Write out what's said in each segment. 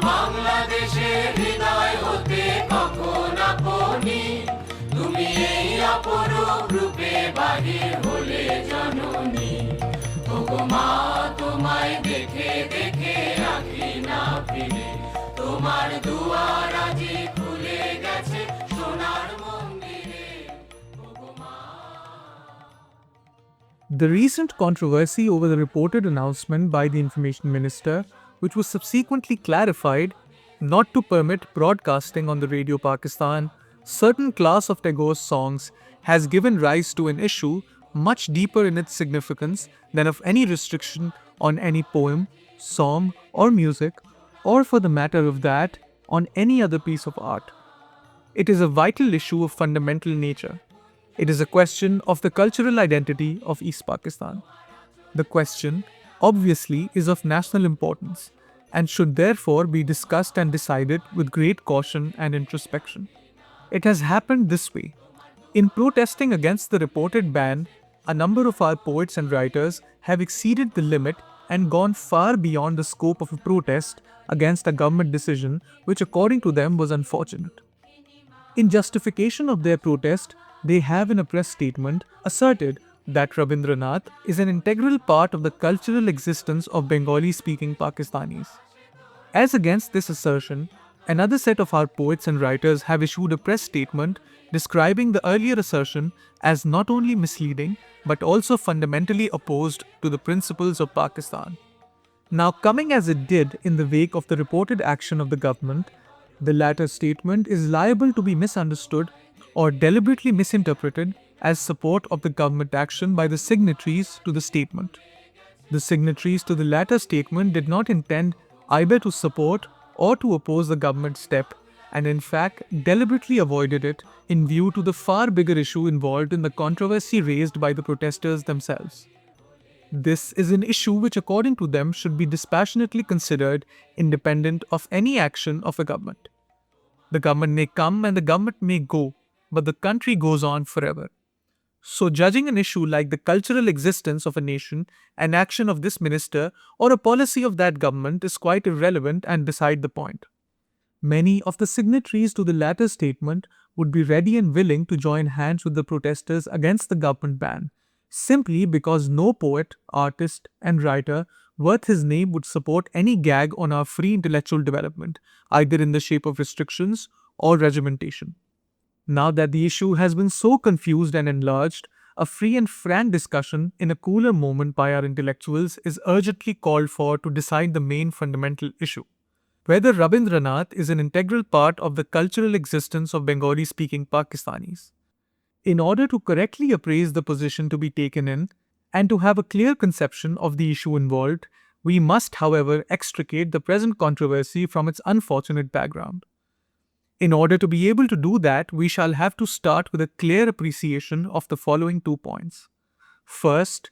বাংলাদেশের হৃদয় হতে কখন আপনি তুমি এই অপরূপ রূপে বাহির হলে জননী। ওগো মা তোমায় দেখে দেখে আঁখি না ফিরে, তোমার দুয়ার আজি খুলে গেছে সোনার মন্দিরে। ওগো মা। The recent controversy over the reported announcement by the Information Minister, which was subsequently clarified not to permit broadcasting on the Radio Pakistan certain class of Tagore's songs, has given rise to an issue much deeper in its significance than of any restriction on any poem, song, or music, or for the matter of that, on any other piece of art. It is a vital issue of fundamental nature. It is a question of the cultural identity of East Pakistan. The question, obviously, is of national importance and should therefore be discussed and decided with great caution and introspection. It has happened this way. In protesting against the reported ban, a number of our poets and writers have exceeded the limit and gone far beyond the scope of a protest against a government decision which, according to them, was unfortunate. In justification of their protest, they have in a press statement asserted that Rabindranath is an integral part of the cultural existence of Bengali-speaking Pakistanis. As against this assertion, another set of our poets and writers have issued a press statement describing the earlier assertion as not only misleading but also fundamentally opposed to the principles of Pakistan. Now, coming as it did in the wake of the reported action of the government, the latter statement is liable to be misunderstood or deliberately misinterpreted as support of the government action by the signatories to the statement. The signatories to the latter statement did not intend either to support or to oppose the government step, and in fact deliberately avoided it in view to the far bigger issue involved in the controversy raised by the protesters themselves. This is an issue which, according to them, should be dispassionately considered independent of any action of a government. The government may come and the government may go, but the country goes on forever. So, judging an issue like the cultural existence of a nation, an action of this minister, or a policy of that government is quite irrelevant and beside the point. Many of the signatories to the latter statement would be ready and willing to join hands with the protesters against the government ban, simply because no poet, artist, and writer worth his name would support any gag on our free intellectual development, either in the shape of restrictions or regimentation. Now that the issue has been so confused and enlarged, a free and frank discussion in a cooler moment by our intellectuals is urgently called for to decide the main fundamental issue: whether Rabindranath is an integral part of the cultural existence of Bengali-speaking Pakistanis. In order to correctly appraise the position to be taken in, and to have a clear conception of the issue involved, we must, however, extricate the present controversy from its unfortunate background. In order to be able to do that, we shall have to start with a clear appreciation of the following 2 points. First,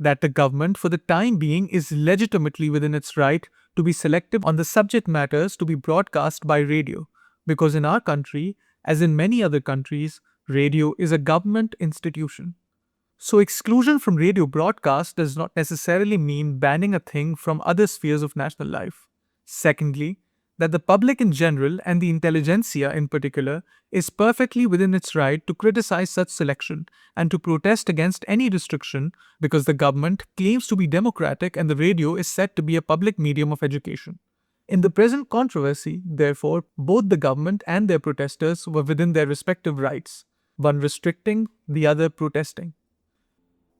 that the government, for the time being, is legitimately within its right to be selective on the subject matters to be broadcast by radio, because in our country, as in many other countries, radio is a government institution. So exclusion from radio broadcast does not necessarily mean banning a thing from other spheres of national life. Secondly, that the public in general and the intelligentsia in particular is perfectly within its right to criticize such selection and to protest against any restriction because the government claims to be democratic and the radio is said to be a public medium of education. In the present controversy, therefore, both the government and their protesters were within their respective rights, one restricting, the other protesting.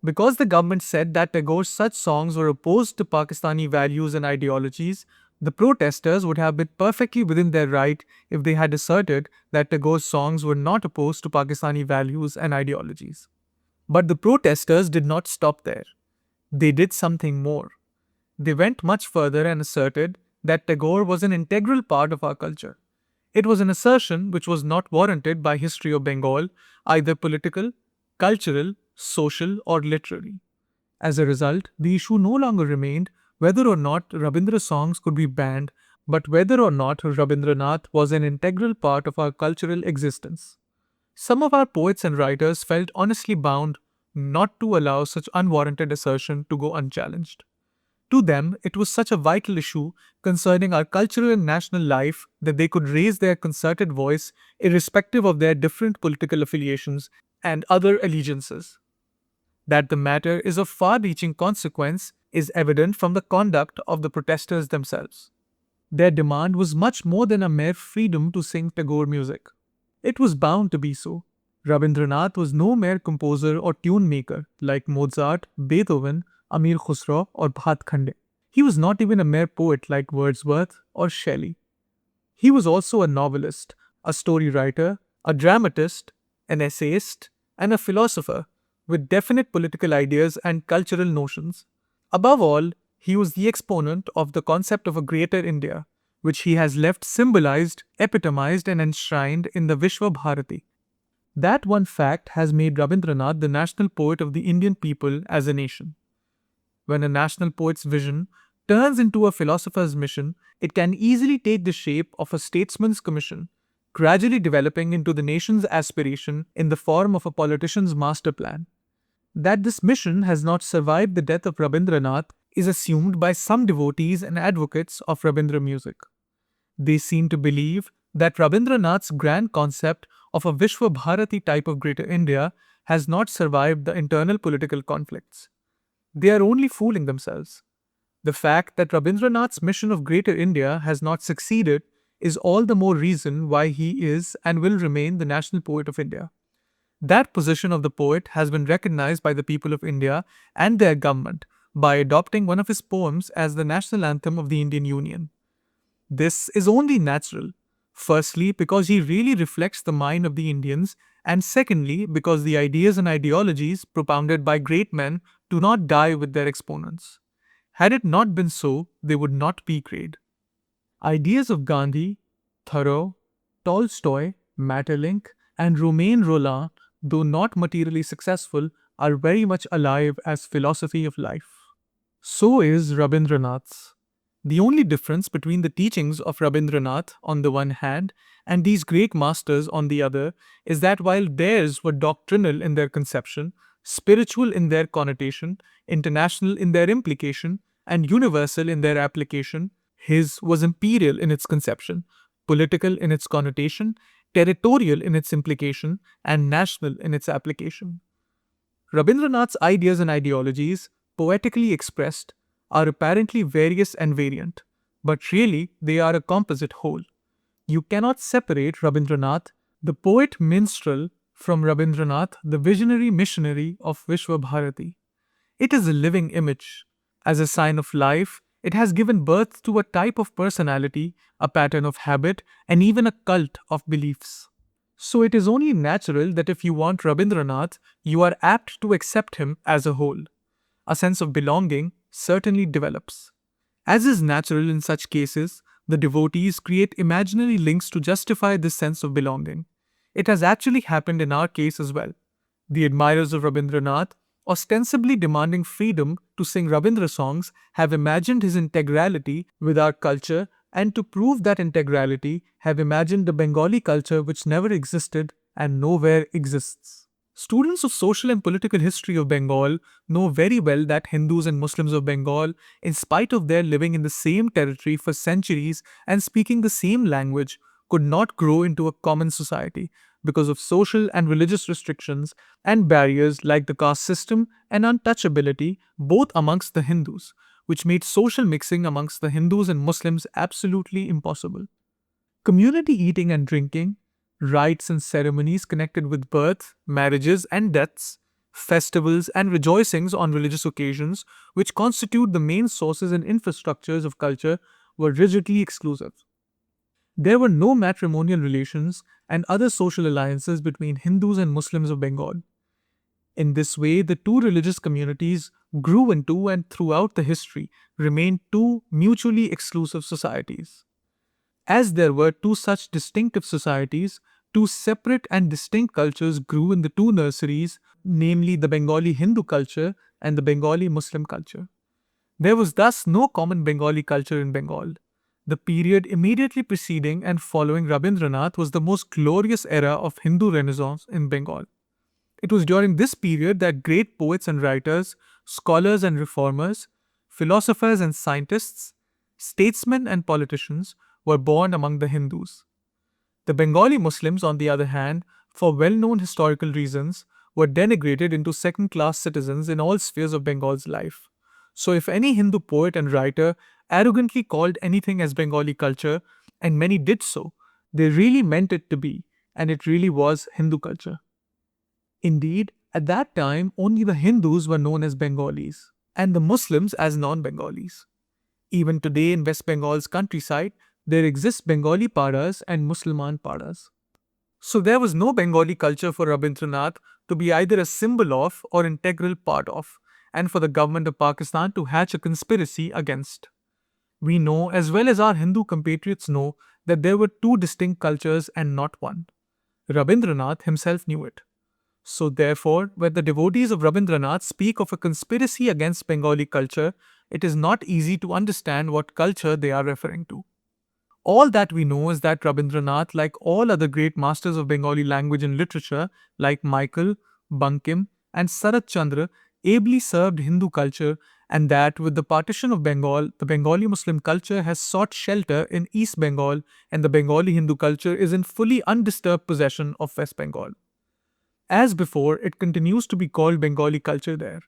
Because the government said that Tagore's such songs were opposed to Pakistani values and ideologies, the protesters would have been perfectly within their right if they had asserted that Tagore's songs were not opposed to Pakistani values and ideologies. But the protesters did not stop there. They did something more. They went much further and asserted that Tagore was an integral part of our culture. It was an assertion which was not warranted by history of Bengal, either political, cultural, social, or literary. As a result, the issue no longer remained whether or not Rabindra songs could be banned, but whether or not Rabindranath was an integral part of our cultural existence. Some of our poets and writers felt honestly bound not to allow such unwarranted assertion to go unchallenged. To them, it was such a vital issue concerning our cultural and national life that they could raise their concerted voice irrespective of their different political affiliations and other allegiances. That the matter is of far reaching consequence is evident from the conduct of the protesters themselves. Their demand was much more than a mere freedom to sing Tagore music. It was bound to be so. Rabindranath was no mere composer or tune maker like Mozart, Beethoven, Amir Khusro, or Bhat Khande. He was not even a mere poet like Wordsworth or Shelley. He was also a novelist, a story writer, a dramatist, an essayist, and a philosopher with definite political ideas and cultural notions. Above all, he was the exponent of the concept of a greater India, which he has left symbolized, epitomized, and enshrined in the Vishwa Bharati. That one fact has made Rabindranath the national poet of the Indian people as a nation. When a national poet's vision turns into a philosopher's mission, it can easily take the shape of a statesman's commission, gradually developing into the nation's aspiration in the form of a politician's master plan. That this mission has not survived the death of Rabindranath is assumed by some devotees and advocates of Rabindra music. They seem to believe that Rabindranath's grand concept of a Vishwa Bharati type of Greater India has not survived the internal political conflicts. They are only fooling themselves. The fact that Rabindranath's mission of Greater India has not succeeded is all the more reason why he is and will remain the national poet of India. That position of the poet has been recognized by the people of India and their government by adopting one of his poems as the national anthem of the Indian Union. This is only natural, firstly because he really reflects the mind of the Indians, and secondly because the ideas and ideologies propounded by great men do not die with their exponents. Had it not been so, they would not be great. Ideas of Gandhi, Thoreau, Tolstoy, Maeterlinck, and Romain Rolland, though not materially successful, are very much alive as philosophy of life. So is Rabindranath's. The only difference between the teachings of Rabindranath on the one hand and these great masters on the other is that while theirs were doctrinal in their conception, spiritual in their connotation, international in their implication, and universal in their application, his was imperial in its conception, political in its connotation, territorial in its implication, and national in its application. Rabindranath's ideas and ideologies, poetically expressed, are apparently various and variant, but really they are a composite whole. You cannot separate Rabindranath, the poet minstrel, from Rabindranath, the visionary missionary of Vishwa Bharati. It is a living image. As a sign of life, it has given birth to a type of personality, a pattern of habit, and even a cult of beliefs. So it is only natural that if you want Rabindranath, you are apt to accept him as a whole. A sense of belonging certainly develops. As is natural in such cases, the devotees create imaginary links to justify this sense of belonging. It has actually happened in our case as well. The admirers of Rabindranath, ostensibly demanding freedom to sing Rabindra songs, have imagined his integrality with our culture, and to prove that integrality, have imagined a Bengali culture which never existed and nowhere exists. Students of social and political history of Bengal know very well that Hindus and Muslims of Bengal, in spite of their living in the same territory for centuries and speaking the same language, could not grow into a common society because of social and religious restrictions and barriers like the caste system and untouchability both amongst the Hindus, which made social mixing amongst the Hindus and Muslims absolutely impossible. Community eating and drinking, rites and ceremonies connected with birth, marriages and deaths, festivals and rejoicings on religious occasions, which constitute the main sources and infrastructures of culture, were rigidly exclusive. There were no matrimonial relations and other social alliances between Hindus and Muslims of Bengal. In this way, the two religious communities grew into and throughout the history remained two mutually exclusive societies. As there were two such distinctive societies, two separate and distinct cultures grew in the two nurseries, namely the Bengali Hindu culture and the Bengali Muslim culture. There was thus no common Bengali culture in Bengal. The period immediately preceding and following Rabindranath was the most glorious era of Hindu Renaissance in Bengal. It was during this period that great poets and writers, scholars and reformers, philosophers and scientists, statesmen and politicians were born among the Hindus. The Bengali Muslims, on the other hand, for well-known historical reasons, were denigrated into second-class citizens in all spheres of Bengal's life. So if any Hindu poet and writer arrogantly called anything as Bengali culture, and many did so, they really meant it to be, and it really was Hindu culture. Indeed, at that time, only the Hindus were known as Bengalis, and the Muslims as non-Bengalis. Even today in West Bengal's countryside, there exist Bengali padas and Musliman padas. So there was no Bengali culture for Rabindranath to be either a symbol of or integral part of, and for the government of Pakistan to hatch a conspiracy against. We know, as well as our Hindu compatriots know, that there were two distinct cultures and not one. Rabindranath himself knew it. So therefore, when the devotees of Rabindranath speak of a conspiracy against Bengali culture, it is not easy to understand what culture they are referring to. All that we know is that Rabindranath, like all other great masters of Bengali language and literature, like Michael, Bankim, and Sarat Chandra, ably served Hindu culture, and that with the partition of Bengal, the Bengali Muslim culture has sought shelter in East Bengal, and the Bengali Hindu culture is in fully undisturbed possession of West Bengal. As before, it continues to be called Bengali culture there.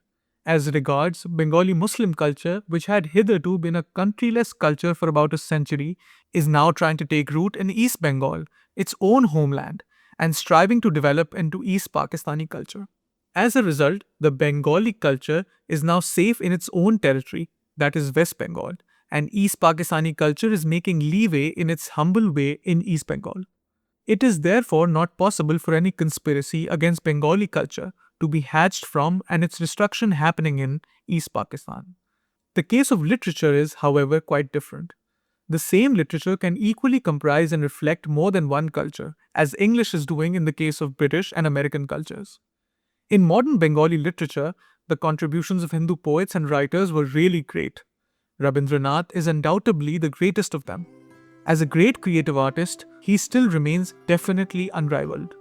As regards Bengali Muslim culture, which had hitherto been a countryless culture for about a century, is now trying to take root in East Bengal, its own homeland, and striving to develop into East Pakistani culture. As a result, the Bengali culture is now safe in its own territory, that is West Bengal, and East Pakistani culture is making leeway in its humble way in East Bengal. It is therefore not possible for any conspiracy against Bengali culture to be hatched from and its destruction happening in East Pakistan. The case of literature is, however, quite different. The same literature can equally comprise and reflect more than one culture, as English is doing in the case of British and American cultures. In modern Bengali literature, the contributions of Hindu poets and writers were really great. Rabindranath is undoubtedly the greatest of them. As a great creative artist, he still remains definitely unrivaled.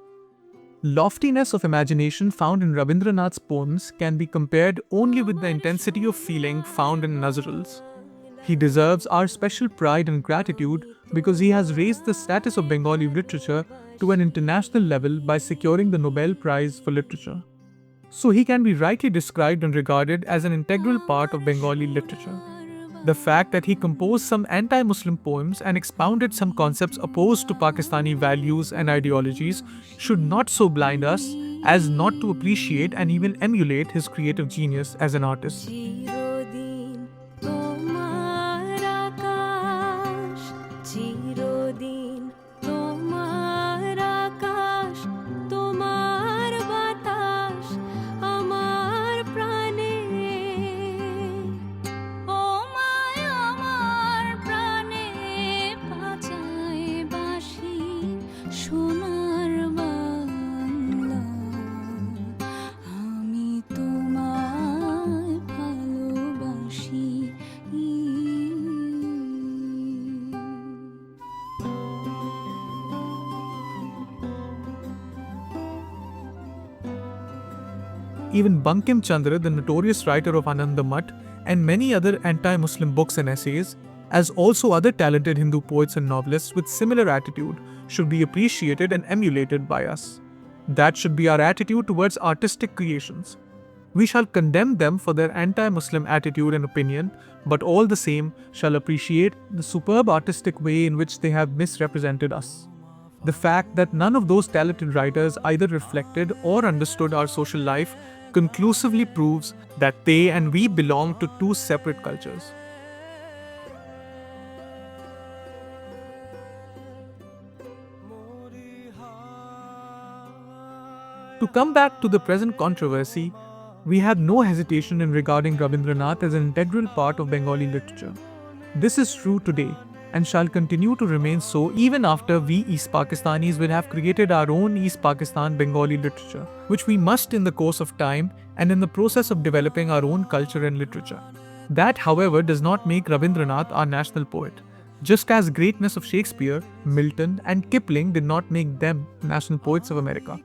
Loftiness of imagination found in Rabindranath's poems can be compared only with the intensity of feeling found in Nazrul's. He deserves our special pride and gratitude because he has raised the status of Bengali literature to an international level by securing the Nobel Prize for Literature. So he can be rightly described and regarded as an integral part of Bengali literature. The fact that he composed some anti-Muslim poems and expounded some concepts opposed to Pakistani values and ideologies should not so blind us as not to appreciate and even emulate his creative genius as an artist. Even Bankim Chandra, the notorious writer of Anandamath and many other anti-Muslim books and essays, as also other talented Hindu poets and novelists with similar attitude, should be appreciated and emulated by us. That should be our attitude towards artistic creations. We shall condemn them for their anti-Muslim attitude and opinion, but all the same shall appreciate the superb artistic way in which they have misrepresented us. The fact that none of those talented writers either reflected or understood our social life conclusively proves that they and we belong to two separate cultures. To come back to the present controversy, we have no hesitation in regarding Rabindranath as an integral part of Bengali literature. This is true today and shall continue to remain so even after we East Pakistanis will have created our own East Pakistan Bengali literature, which we must in the course of time and in the process of developing our own culture and literature. That, however, does not make Rabindranath our national poet, just as greatness of Shakespeare, Milton, and Kipling did not make them national poets of America.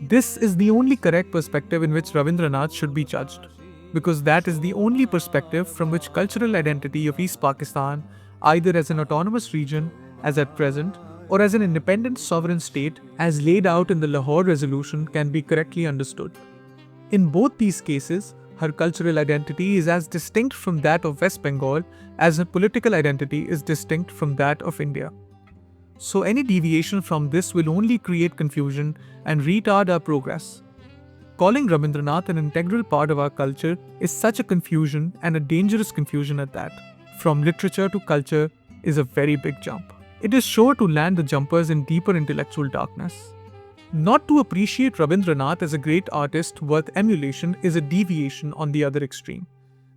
This is the only correct perspective in which Rabindranath should be judged. because that is the only perspective from which cultural identity of East Pakistan, either as an autonomous region, as at present, or as an independent sovereign state, as laid out in the Lahore Resolution, can be correctly understood. In both these cases, her cultural identity is as distinct from that of West Bengal as her political identity is distinct from that of India. So any deviation from this will only create confusion and retard our progress. Calling Rabindranath an integral part of our culture is such a confusion, and a dangerous confusion at that. From literature to culture is a very big jump. It is sure to land the jumpers in deeper intellectual darkness. Not to appreciate Rabindranath as a great artist worth emulation is a deviation on the other extreme.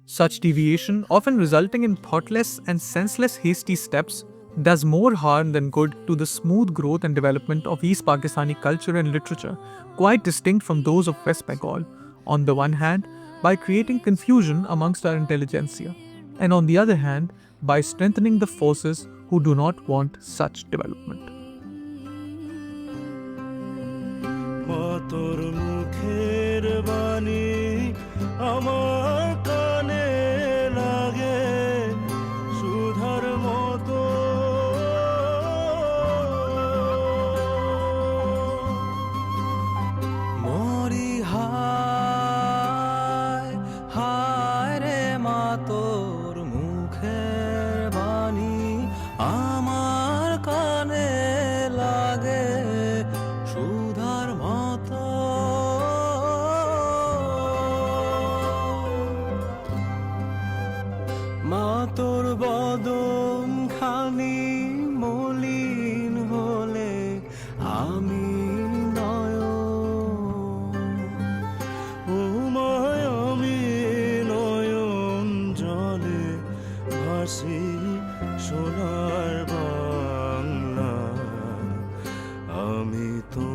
Such deviation, often resulting in thoughtless and senseless hasty steps, does more harm than good to the smooth growth and development of East Pakistani culture and literature, quite distinct from those of West Bengal, on the one hand, by creating confusion amongst our intelligentsia, and on the other hand, by strengthening the forces who do not want such development. তোর মুখের বাণী আমার কানে লাগে সুধার মতো মরি হায় হায় রে মা তোর মুখের বাণী আমার কানে লাগে সুধার মতো মা তোর বদন খানি মলিন হলে আমি ও মায় আমি নয়ন জলে ভাসি সোনার বাংলা আমি তো